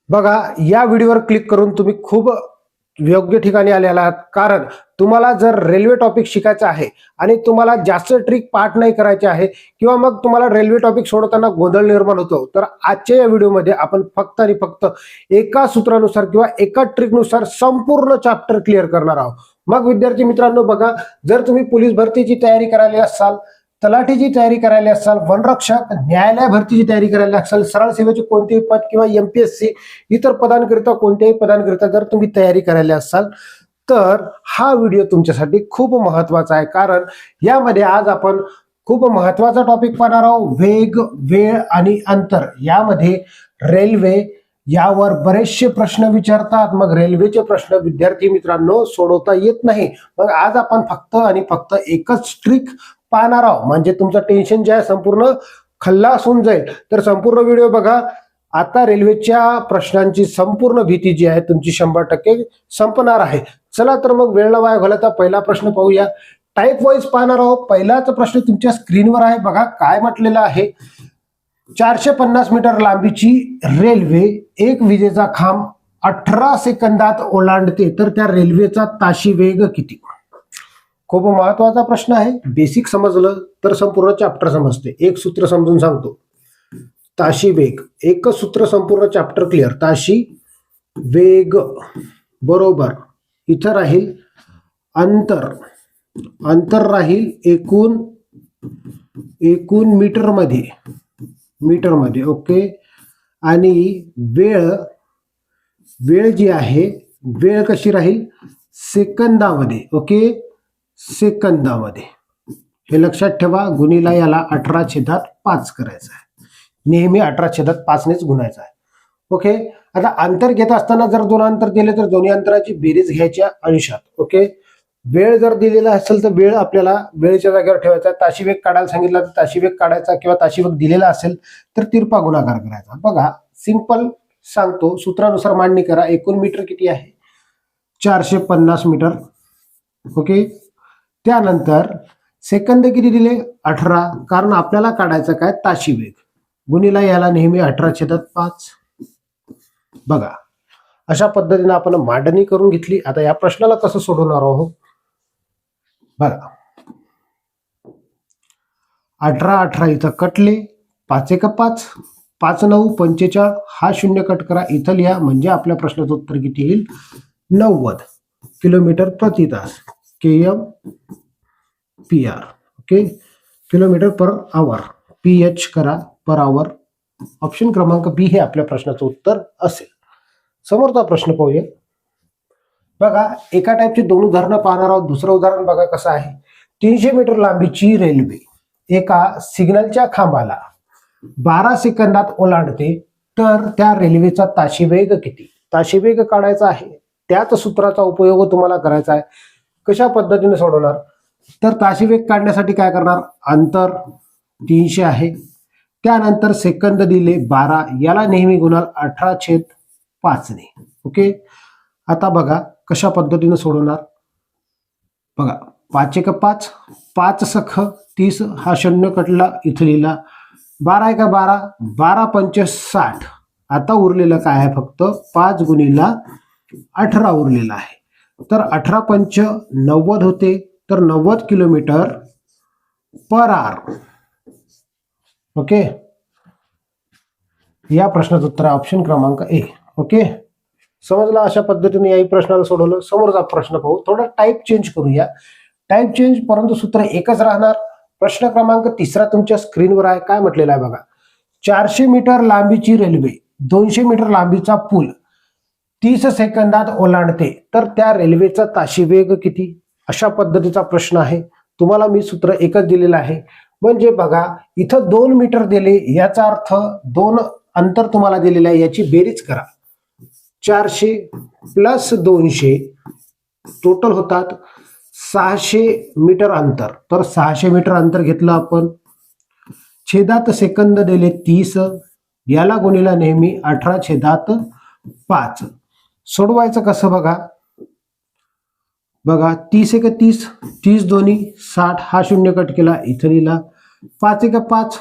बघा, या व्हिडिओवर क्लिक करून तुम्ही खूप योग्य ठिकाणी आलेला आहात. कारण तुम्हाला जर रेल्वे टॉपिक शिकायचा आहे आणि तुम्हाला जास्त ट्रिक पाठ नाही करायचे आहे किंवा मग तुम्हाला रेल्वे टॉपिक सोडवताना गोंधळ निर्माण होतो, तर आजच्या या व्हिडिओमध्ये आपण फक्त आणि फक्त एका सूत्रानुसार किंवा एका ट्रिकनुसार संपूर्ण चॅप्टर क्लिअर करणार आहोत. मग विद्यार्थी मित्रांनो, बघा, जर तुम्ही पोलीस भरतीची तयारी करायला असाल, तलाठीची तयारी करायला असाल, वनरक्षक, न्यायालय भरतीची तयारी करायला असाल, सरळ सेवेचे कोणतेही पद किंवा एमपीएससी इतर पदांकरिता कोणत्याही पदांकरिता जर तुम्ही तयारी करायला असाल तर हा व्हिडिओ तुमच्यासाठी खूप महत्वाचा आहे. कारण यामध्ये आज आपण खूप महत्वाचा टॉपिक पाहणार आहोत, वेग, वेळ आणि अंतर. यामध्ये रेल्वे यावर बरेचसे प्रश्न विचारतात. मग रेल्वेचे प्रश्न विद्यार्थी मित्रांनो सोडवता येत नाही. मग आज आपण फक्त आणि फक्त एकच ट्रिक पाहणार आहोत, म्हणजे तुमचं टेन्शन जे आहे संपूर्ण खल्लास होऊन जाईल. तर संपूर्ण व्हिडिओ बघा. आता रेल्वेच्या प्रश्नांची संपूर्ण भीती जी आहे तुमची 100% संपणार आहे. चला तर मग वेळ न वाया घालवता पहिला प्रश्न पाहूया. टाईप वाईज पाहणार आहोत. पहिलाच प्रश्न तुमच्या स्क्रीनवर आहे. बघा काय म्हटलेलं आहे. 450 मीटर लांबीची रेल्वे एक विजेचा खांब 18 सेकंदात ओलांडते, तर त्या रेल्वेचा ताशी वेग किती? खूप महत्वाचा प्रश्न आहे. बेसिक समजलं तर संपूर्ण चॅप्टर समजते. एक सूत्र समजून सांगतो. ताशी वेग, एकच सूत्र, संपूर्ण चॅप्टर क्लिअर. ताशी वेग बरोबर इथं राहील अंतर, अंतर राहील एकूण मीटरमध्ये ओके. आणि वेळ, वेळ जी आहे, वेळ कशी राहील? सेकंदामध्ये ओके, सेकंदामध्ये. हे लक्षात ठेवा. गुणिला याला 18/5 करायचं आहे. नेहमी 18/5 नेच गुणायचं आहे ओके. आता अंतर घेत असताना जर दोन अंतर दिले तर दोन्ही अंतराची बेरीज घ्यायच्या अंशात ओके. वेळ जर दिलेला असेल तर वेळ आपल्याला वेळेच्या जागेवर ठेवायचा. ताशी वेग काढायला सांगितलं तर ताशी वेग काढायचा, किंवा ताशी वेग दिलेला असेल तर तिरपा गुणाकार करायचा. बघा सिंपल सांगतो, सूत्रानुसार मांडणी करा. एकूण मीटर किती आहे? 450 मीटर ओके. त्यानंतर सेकंद किती दिले? 18, कारण आपल्याला काढायचं काय? ताशी वेग. गुणिला याला नेहमी 18/5. बघा अशा पद्धतीने आपण मांडणी करून घेतली. आता या प्रश्नाला कसं सोडवणार आहोत बघा. 18 इथं कटले, 5 1 5, 5 9 45. हा 0 कट करा, इथं लिहा, म्हणजे आपल्या प्रश्नाचं उत्तर किती येईल? 90 किलोमीटर प्रति तास. KM PR okay. Kilometre per hour. PH करा, पर आवर. ऑप्शन क्रमांक बी हे आपल्या प्रश्नाचं उत्तर असेल. समोरचा प्रश्न पाहूया. बघा एका टाईपची दोन उदाहरणं पाहणार आहोत. दुसरं उदाहरण बघा कसं आहे. 300 मीटर लांबीची रेल्वे एका सिग्नलच्या खांबाला 12 सेकंदात ओलांडते, तर त्या रेल्वेचा ताशी वेग किती? ताशी वेग काढायचा आहे. त्याच सूत्राचा उपयोग तुम्हाला करायचा आहे. कशा पद्धतीने सोडवणार? तर ताशी वेग काढण्यासाठी काय करणार? अंतर 300 आहे, त्यानंतर सेकंद दिले 12, याला नेहमी गुणाल 18/5 ने ओके. आता बघा कशा पद्धतीने सोडवणार. बघा 5 1 5, 5 सख 30, हा 0 कटला, इथं लिहिला. 12 1 12, 12 5 60. आता उरलेलं काय आहे? फक्त 5 गुणिला 18 उरलेला आहे. तर 18 5 90 होते, तर 90 किलोमीटर पर आवर ओके. या प्रश्नाचं उत्तर ऑप्शन क्रमांक ए ओके. समजला? अशा पद्धतीने याही प्रश्नाला सोडवलं. समोरचा प्रश्न पाहू. थोडा टाईप चेंज करूया. टाईप चेंज, परंतु सूत्र एकच राहणार. प्रश्न क्रमांक 3 तुमच्या स्क्रीनवर आहे. काय म्हटलेलं आहे बघा. 400 मीटर लांबीची रेल्वे 200 मीटर लांबीचा पूल 30 सेकंदात ओलांडते, तर त्या रेल्वेचा ताशी वेग किती? अशा पद्धतीचा प्रश्न आहे. तुम्हाला मी सूत्र एकच दिलेलं आहे. म्हणजे बघा इथं 2 मीटर दिले, याचा अर्थ 2 अंतर तुम्हाला दिलेलं आहे, याची बेरीज करा. 400 प्लस 200 टोटल होतात 600 मीटर अंतर. तर 600 मीटर अंतर घेतलं आपण. छेदात सेकंद दिले 30, याला गुणिला नेहमी 18/5. सोडवायचं कसं बघा. बघा 30 1 30, 30 दोन्ही 60, हा 0 कट केला, इथं लिहिला. 5 1 5,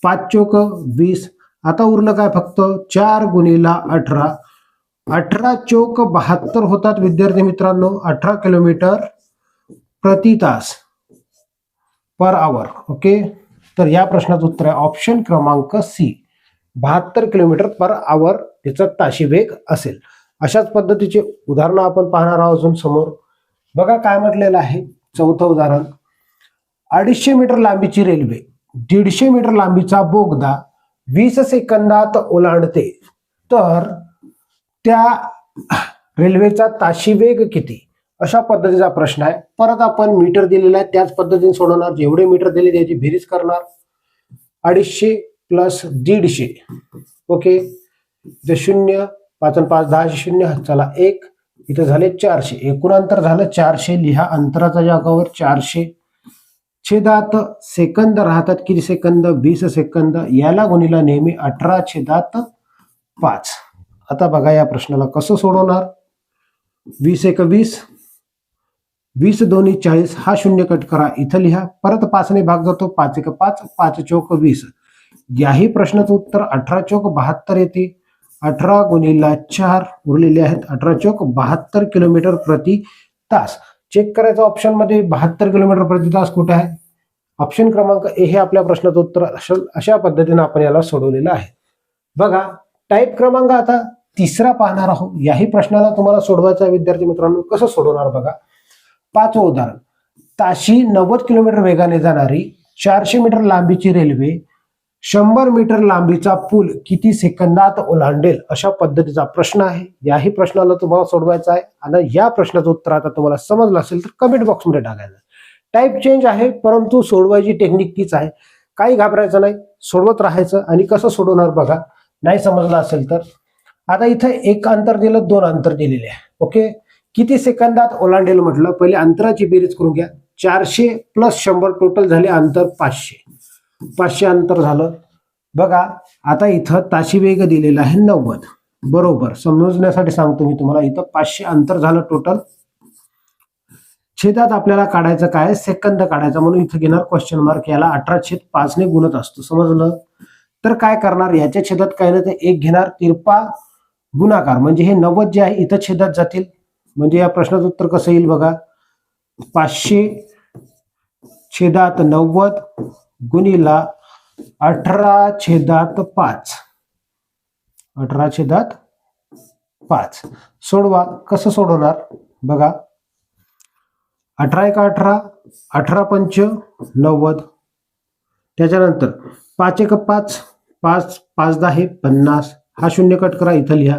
5 चौक 20. आता उरलं काय? फक्त 4 गुणिला 18 18 चौक 72 होतात विद्यार्थी मित्रांनो, 18 किलोमीटर प्रति तास पर आवर. ओके, तर या प्रश्नाचं उत्तर आहे ऑप्शन क्रमांक सी, 72 किलोमीटर पर आवर त्याचा ताशी वेग असेल. अशाच पद्धतीचे उदाहरणं आपण पाहणार आहोत अजून समोर. बघा काय म्हटलेलं आहे. चौथं उदाहरण, 250 मीटर लांबीची रेल्वे 150 मीटर लांबीचा बोगदा 20 सेकंदात ओलांडते, तर त्या रेल्वेचा ताशी वेग किती? अशा पद्धतीचा प्रश्न आहे. परत आपण मीटर दिलेला आहे त्याच पद्धतीने सोडवणार. जेवढे मीटर दिले त्याची बेरीज करणार. 250 प्लस 150. ओके, इथे 0, 5 आणि 5 10 0, चला 1, इथे झाले 400. एकूण अंतर झालं 400. लिहा अंतराच्या जागावर 400. छेदात सेकंद राहतात किती सेकंद? 20 सेकंद. याला गुणिला नेहमी 18/5. आता बघा या प्रश्नाला कसं सोडवणार. 20 एक 20, 20 दोन्ही 40. हा 0 कट करा, इथं लिहा. परत 5 ने भाग जातो. 5 एक 5, 5 चौक 20. याही प्रश्नाचं उत्तर 18 चौक 72 येते. 18 गुणिला 4 उरलेले आहेत 18 चौक 72 किलोमीटर प्रति तास. चेक करायचं ऑप्शन मध्ये 72 किलोमीटर प्रति तास कुठे आहे? ऑप्शन क्रमांक ए हे आपल्या प्रश्नाचं उत्तर अशा पद्धतीने आपण याला सोडवलेलं आहे. बघा टाईप क्रमांक आता तिसरा पाहणार आहोत. याही प्रश्नाला तुम्हाला सोडवायचा आहे विद्यार्थी मित्रांनो. कसं सोडवणार बघा. 5वं उदाहरण, ताशी 90 किलोमीटर वेगाने जाणारी 400 मीटर लांबीची रेल्वे 100 मीटर लांबीचा पूल किती सेकंदात ओलांडेल? अशा पद्धतीचा प्रश्न आहे. याही प्रश्नाला तुम्हाला सोडवायचा आहे. आणि या प्रश्नाचं उत्तर आता तुम्हाला समजलं असेल तर कमेंट बॉक्समध्ये टाकायचं. टाईप चेंज आहे परंतु सोडवायची टेक्निक तीच आहे. काही घाबरायचं नाही, सोडवत राहायचं. आणि कसं सोडवणार बघा, नाही समजलं असेल तर. आता इथे एक अंतर दिलं, 2 अंतर दिलेले आहे. ओके, किती सेकंदात ओलांडेल म्हटलं. पहिले अंतराची बेरीज करून घ्या. 400 प्लस 100 टोटल झाले अंतर 500. 500 अंतर झालं. बघा आता इथं ताशी वेग दिलेला आहे 90. बरोबर समजण्यासाठी सांगतो मी तुम्हाला. इथं 500 अंतर झालं टोटल. छेदात आपल्याला काढायचं काय? सेकंद काढायचा, म्हणून इथं घेणार क्वेश्चन मार्क. याला 18/5 ने गुणत असतो. समजलं? तर काय करणार, याच्या छेदात काय नाही ते 1 घेणार. तिरपा गुणाकार म्हणजे हे 90 जे आहे इथं छेदात जातील. म्हणजे या प्रश्नाचं उत्तर कसं येईल बघा. 500 छेदात 90 गुणिला 18/5. 18/5 सोडवा. कसं सोडवणार बघा. 18 एक 18, 18 पंच 90. त्याच्यानंतर 5 एक 5, 5 5 10 50. हा 0 कट करा, इथं लिहा.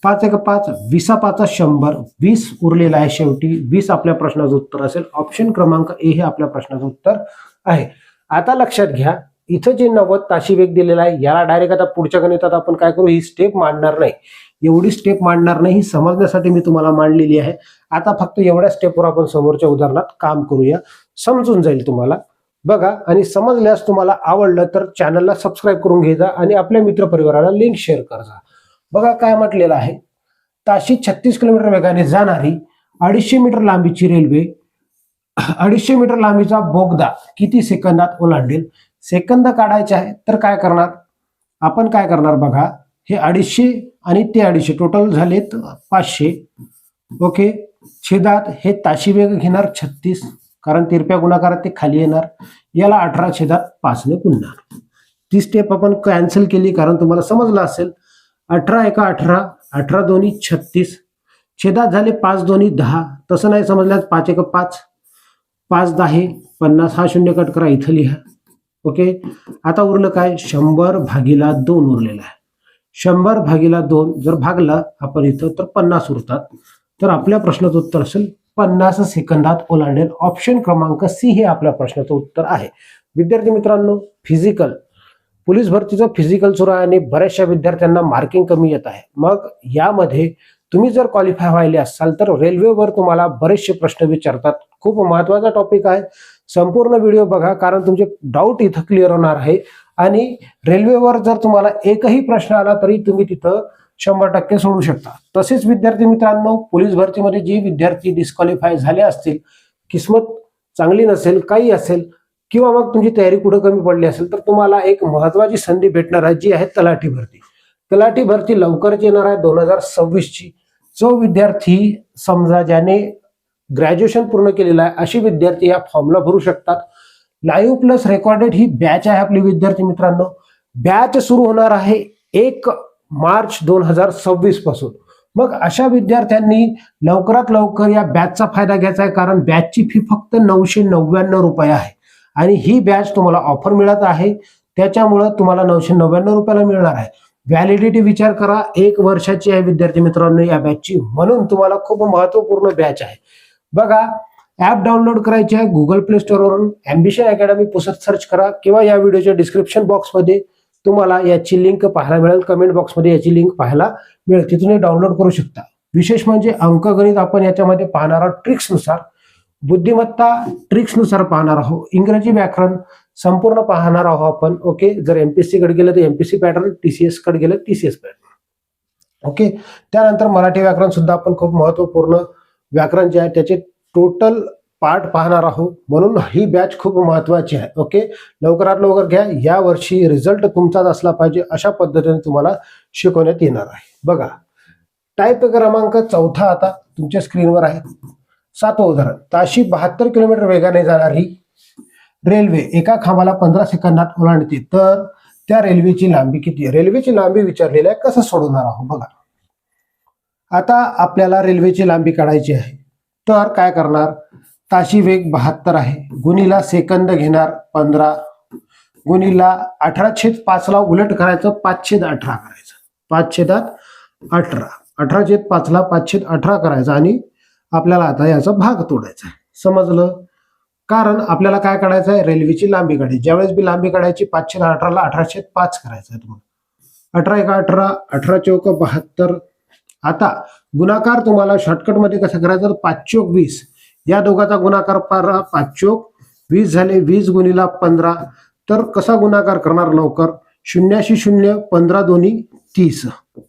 5 एक 5, 20 5 100. 20 उरलेला आहे शेवटी. 20 आपल्या प्रश्नाचं उत्तर असेल. ऑप्शन क्रमांक ए हे आपल्या प्रश्नाचं उत्तर आहे. आता लक्षात घ्या, इथं जे 90 ताशी वेग दिलेला आहे याला डायरेक्ट आता पुढच्या गणितात आपण काय करू, ही स्टेप मांडणार नाही. एवढी स्टेप मांडणार नाही, ही समजण्यासाठी मी तुम्हाला मांडलेली आहे. आता फक्त एवढ्या स्टेपवर आपण समोरच्या उदाहरणात काम करूया. समजून जाईल तुम्हाला. बघा, आणि समजल्यास तुम्हाला आवडलं तर चॅनलला सबस्क्राईब करून घ्या आणि आपल्या मित्रपरिवाराला लिंक शेअर करा. बघा काय म्हटलेलं आहे. ताशी 36 किलोमीटर वेगाने जाणारी 250 मीटर लांबीची रेल्वे 250 मीटर लांबीचा बोगदा किती सेकंदात ओलांडेल? सेकंद काढायचे आहे तर काय करणार आपण, काय करणार बघा. हे 250 आणि ते 250 टोटल झालेत 500. ओके, छेदात हे ताशी वेग घेणार 36, कारण तिरप्या गुणाकारात ते खाली येणार. याला 18/5 ने गुणणार. ती स्टेप आपण कॅन्सल केली कारण तुम्हाला समजलं असेल. 18 एक 18, 18 दोन्ही 36. छेदात झाले 5 दोन्ही 10. तसं नाही समजल्यास 5 एक 5, 5 10 50. हा 0 कट करा, इथं लिहा. ओके, आता उरलं काय, 100/2 उरलेला आहे. 100/2 जर भागला आपण इथं तर 50 उरतात. तर आपल्या प्रश्नाचं उत्तर असेल 50 सेकंदात ओलांडेल. ऑप्शन क्रमांक सी हे आपल्या प्रश्नाचं उत्तर आहे. विद्यार्थी मित्रांनो, फिजिकल पोलीस भरतीचं फिजिकल सुरू आहे आणि बऱ्याचशा विद्यार्थ्यांना मार्किंग कमी येत आहे. मग यामध्ये तुम्ही जर क्वालिफाय व्हायले असाल तर रेल्वेवर तुम्हाला बरेचसे प्रश्न विचारतात. खूप महत्वाचा टॉपिक आहे. संपूर्ण व्हिडिओ बघा कारण तुमचे डाऊट इथं क्लिअर होणार आहे. आणि रेल्वेवर जर तुम्हाला एकही प्रश्न आला तरी तुम्ही तिथं 100% सोडू शकता. तसेच विद्यार्थी मित्रांनो, पोलीस भरतीमध्ये जे विद्यार्थी डिस्क्वालिफाय झाले असतील, किस्मत चांगली नसेल, काही असेल, किंवा मग तुमची तयारी कुठं कमी पडली असेल तर तुम्हाला एक महत्वाची संधी भेटणार आहे, जी आहे तलाठी भरती. तलाठी भरती लवकरच येणार आहे 2026ची. जो विद्यार्थी समजा ज्याने ग्रॅज्युएशन पूर्ण केलेलं आहे असे विद्यार्थी या फॉर्मला भरू शकतात. लाईव्ह प्लस रेकॉर्डेड ही बॅच आहे आपली विद्यार्थी मित्रांनो. बॅच सुरू होणार आहे 1 मार्च 2026 पासून. मग अशा विद्यार्थ्यांनी लवकरात लवकर या बॅचचा फायदा घ्यायचा आहे, कारण बॅचची फी फक्त 999 रुपये आहे आणि ही बॅच तुम्हाला ऑफर मिळत आहे, त्याच्यामुळे तुम्हाला 999 रुपयाला मिळणार आहे. व्हॅलिडिटी विचार करा, 1 वर्षाची आहे विद्यार्थी मित्रांनो या बॅचची, म्हणून तुम्हाला खूप महत्वपूर्ण बॅच आहे. बघा, ऍप डाउनलोड करायचे आहे गुगल प्ले स्टोअरवरून, ॲम्बिशन अकॅडमी पुसत सर्च करा किंवा या व्हिडिओच्या डिस्क्रिप्शन बॉक्समध्ये तुम्हाला याची लिंक पाहायला मिळेल, कमेंट बॉक्समध्ये याची लिंक पाहायला मिळेल, तिथून डाउनलोड करू शकता. विशेष म्हणजे अंकगणित आपण याच्यामध्ये पाहणार आहोत ट्रिक्सनुसार, बुद्धिमत्ता ट्रिक्सनुसार पाहणार आहोत, इंग्रजी व्याकरण संपूर्ण पाहणार आहोत आपण. ओके, जर एमपीएससी कडे गेलं तर एमपीएससी पॅटर्न, टीसीएस कडे गेलं टीसीएस पॅटर्न. ओके, त्यानंतर मराठी व्याकरण सुद्धा आपण खूप महत्वपूर्ण व्याकरण जे आहे त्याचे टोटल पार्ट पाहणार आहोत, म्हणून ही बॅच खूप महत्वाची आहे. ओके, लवकरात लवकर घ्या, या वर्षी रिझल्ट तुमचाच असला पाहिजे अशा पद्धतीने तुम्हाला शिकवण्यात येणार आहे. बघा, टाईप क्रमांक 4 आता तुमच्या स्क्रीनवर आहे. 7वं उदाहरण, ताशी 72 किलोमीटर वेगाने जाणारी रेल्वे एका खांबाला 15 सेकंदात ओलांडते, तर त्या रेल्वेची लांबी किती? रेल्वेची लांबी विचारलेली आहे, कसं सोडवणार आहोत बघा. आता आपल्याला रेल्वेची लांबी काढायची आहे, तर काय करणार, ताशी वेग 72 आहे, गुणीला सेकंद घेणार 15, गुणीला 18/5 ला उलट करायचं, 5/18 करायचं, 5/18, 18/5 ला 5/18 करायचं आणि आपल्याला आता याचा भाग तोडायचा आहे. समजलं? कारण आपल्याला काय काढायचं आहे, रेल्वेची लांबी काढायची. ज्यावेळेस बी लांबी काढायची 5/18 ला 18/5 करायचं आहे तुम्हाला. 18 × 18, 18 चौक 72. आता गुणाकार तुम्हाला शॉर्टकटमध्ये कसं करायचं, 5 चौक 20, या दोघाचा गुणाकार 5 चौक 20 झाले, 20 गुणीला 15. तर कसा गुणाकार करणार लवकर, 0 0, 15 दोन्ही 30,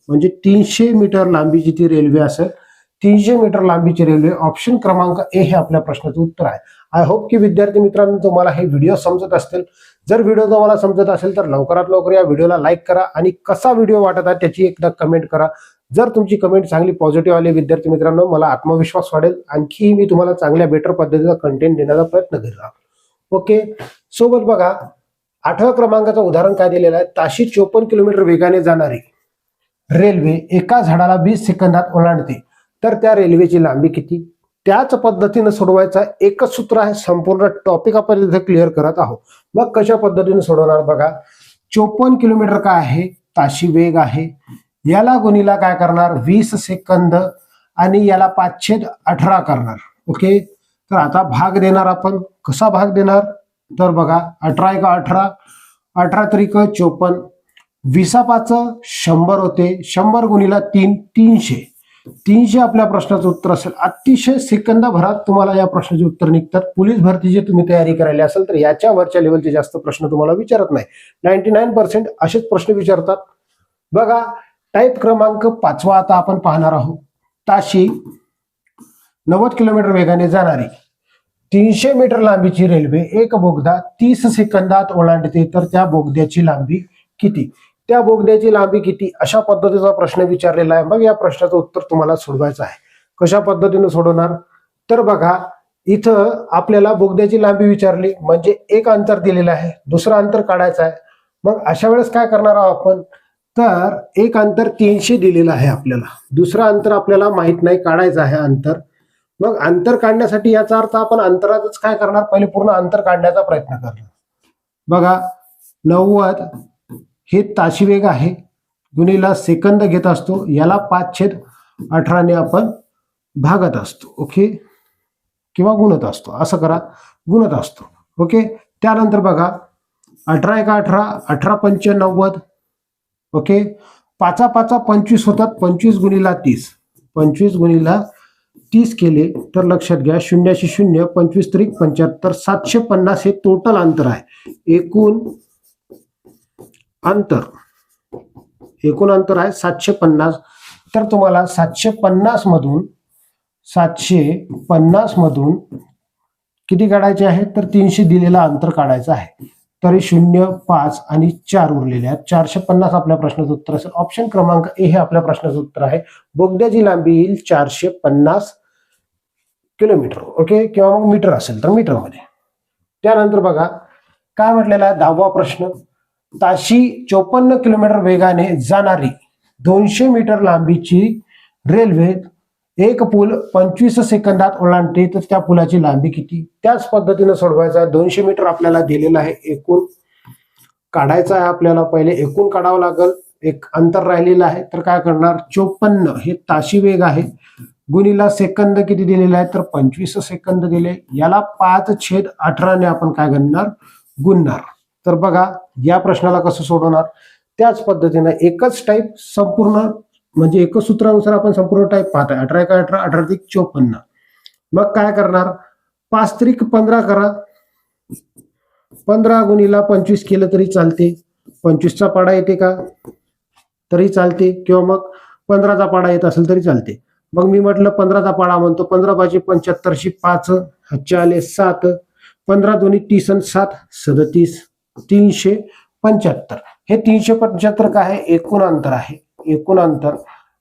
म्हणजे 300 मीटर लांबीची ती रेल्वे असेल. 300 मीटर लांबीची रेल्वे. ऑप्शन क्रमांक ए हे आपल्या प्रश्नाचं उत्तर आहे. आय होप की विद्यार्थी मित्रांनो तुम्हाला हे व्हिडिओ समजत असतील. जर व्हिडिओ तुम्हाला समजत असेल तर लवकरात लवकर या व्हिडिओला लाईक करा आणि कसा व्हिडिओ वाटत आहे त्याची एकदा कमेंट करा. जर तुमची कमेंट चांगली पॉझिटिव्ह आली विद्यार्थी मित्रांनो, मला आत्मविश्वास वाढेल, आणखी मी तुम्हाला चांगल्या बेटर पद्धतीचा कंटेंट देण्याचा प्रयत्न करेल. ओके, सोबत बघा 8व्या क्रमांकाचं उदाहरण काय दिलेलं आहे, ताशी 54 किलोमीटर वेगाने जाणारी रेल्वे एका झाडाला 20 सेकंदात ओलांडते, तर त्या रेल्वेची लांबी किती? त्याच पद्धतीने सोडवायचा एकच सूत्र आहे, संपूर्ण टॉपिक आपण इथे क्लिअर करत आहोत. मग कशा पद्धतीने सोडवणार बघा. 54 किलोमीटर काय आहे, ताशी वेग आहे, याला गुणीला काय करणार 20 सेकंद आणि याला 5/18 करणार. ओके, तर आता भाग देणार आपण. कसा भाग देणार तर बघा, 18 × 18, 18 त्रिक 54, 20/5 100 होते, 100 गुणीला 3, 300. 300 आपल्या प्रश्नाचं उत्तर असेल. अतिशय सेकंदाभरात तुम्हाला या प्रश्नाचे उत्तर निघतात. पोलीस भरतीची तुम्ही तयारी करायला असेल तर याच्या वरच्या लेवलचे जास्त प्रश्न तुम्हाला विचारत नाही, 99% असेच प्रश्न विचारतात. बघा, टाईप क्रमांक 5 आता आपण पाहणार आहोत. ताशी 90 किलोमीटर वेगाने जाणारी 300 मीटर लांबीची रेल्वे एक बोगदा 30 सेकंदात ओलांडते, तर त्या बोगद्याची लांबी किती? त्या बोगद्याची लांबी किती अशा पद्धतीचा प्रश्न विचारलेला आहे. मग या प्रश्नाचं उत्तर तुम्हाला सोडवायचं आहे. कशा पद्धतीने सोडवणार तर बघा, इथं आपल्याला बोगद्याची लांबी विचारली म्हणजे एक अंतर दिलेलं आहे, दुसरं अंतर काढायचं आहे. मग अशा वेळेस काय करणार आहोत आपण, तर एक अंतर 300 दिलेलं आहे आपल्याला, दुसरं अंतर आपल्याला माहित नाही, काढायचं आहे अंतर. मग अंतर काढण्यासाठी याचा अर्थ आपण अंतरातच काय करणार, पहिले पूर्ण अंतर काढण्याचा प्रयत्न करणार. बघा, 90 हे ताशी वेग आहे, गुणीला सेकंद घेत असतो, याला 5/18 ने आपण भागत असतो. ओके, किंवा गुणत असतो, असं करा, गुणत असतो. ओके, त्यानंतर बघा 18 × 18, 18 पंच 90. ओके, 5/5 25 होतात, 25 गुणीला 30, 25 गुणीला 30 केले तर लक्षात घ्या 0 0, 25 त्रिक 75, 750 हे टोटल अंतर आहे. एकूण अंतर आहे 750. तर तुम्हाला 750 मधून किती काढायचे आहे तर 300 दिलेला अंतर काढायचं आहे. तरी 0, 5 आणि 4 उरलेले आहेत. 450 आपल्या प्रश्नाचं उत्तर असेल. ऑप्शन क्रमांक ए हे आपल्या प्रश्नाचं उत्तर आहे. बोगद्याची लांबी येईल 450 किलोमीटर. ओके, किंवा मग मीटर असेल तर मीटरमध्ये. त्यानंतर बघा काय म्हटलेला आहे 10वा प्रश्न. ताशी 54 किलोमीटर वेगाने जाणारी 200 मीटर लांबीची रेल्वे एक पूल 25 सेकंदात ओलांडते तर त्या पुलाची लांबी किती? त्याच पद्धतीने सोडवायचा. 200 मीटर आपल्याला दिलेलं आहे. एकूण काढायचं आहे आपल्याला. पहिले एकूण काढावं लागेल. एक अंतर राहिलेलं आहे तर काय करणार 54 हे ताशी वेग आहे गुणीला सेकंद किती दिलेले आहे तर 25 सेकंद दिले. याला 5/18 ने आपण काय करणार गुणणार. तर बघा या प्रश्नाला कसं सोडवणार त्याच पद्धतीने एकच टाईप संपूर्ण म्हणजे एकच सूत्रानुसार आपण संपूर्ण टाईप पाहत आहे. 18 × 18 18 × 54. मग काय करणार 5 × 15 करा. 15 गुणीला 25 केलं तरी चालते. 25चा पाडा येते का तरी चालते किंवा मग 15चा पाडा येत असेल तरी चालते. मग मी म्हटलं 15चा पाडा म्हणतो. 15 × 75 5 आले 7. 15 दोन्ही 30 आणि 7 37. 375. हे 375 काय आहे एकूण अंतर आहे. एकूण अंतर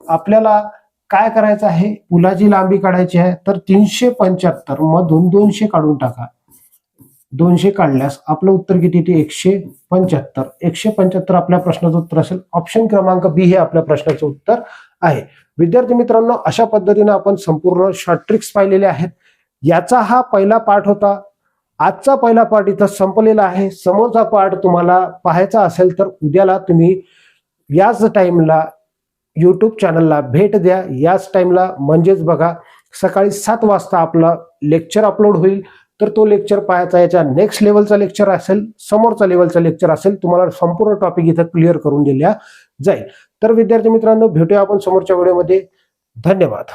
आपल्याला काय करायचं आहे पुलाची लांबी काढायची आहे तर 375 मधून 200 काढून टाका. 200 काढल्यास आपलं उत्तर किती येते 175. 175 आपल्या प्रश्नाचं उत्तर असेल. ऑप्शन क्रमांक बी हे आपल्या प्रश्नाचं उत्तर आहे. विद्यार्थी मित्रांनो अशा पद्धतीने आपण संपूर्ण शॉर्ट ट्रिक्स पाहिलेले आहेत. याचा हा पहिला पार्ट होता. आजचा पहिला पार्ट इथं संपलेला आहे. समोरचा पार्ट तुम्हाला पाहायचा असेल तर उद्याला तुम्ही याच टाइमला YouTube चॅनलला भेट द्या. याच टाइमला म्हणजेच बघा सकाळी 7 वाजता आपला लेक्चर अपलोड होईल. तर तो लेक्चर पाहायचा. याच्या नेक्स्ट लेवलचा लेक्चर असेल समोरचा लेवलचा लेक्चर असेल. तुम्हाला संपूर्ण टॉपिक इथं क्लिअर करून दिल्या जाईल. तर विद्यार्थी मित्रांनो भेटूया आपण समोरच्या व्हिडिओमध्ये. धन्यवाद.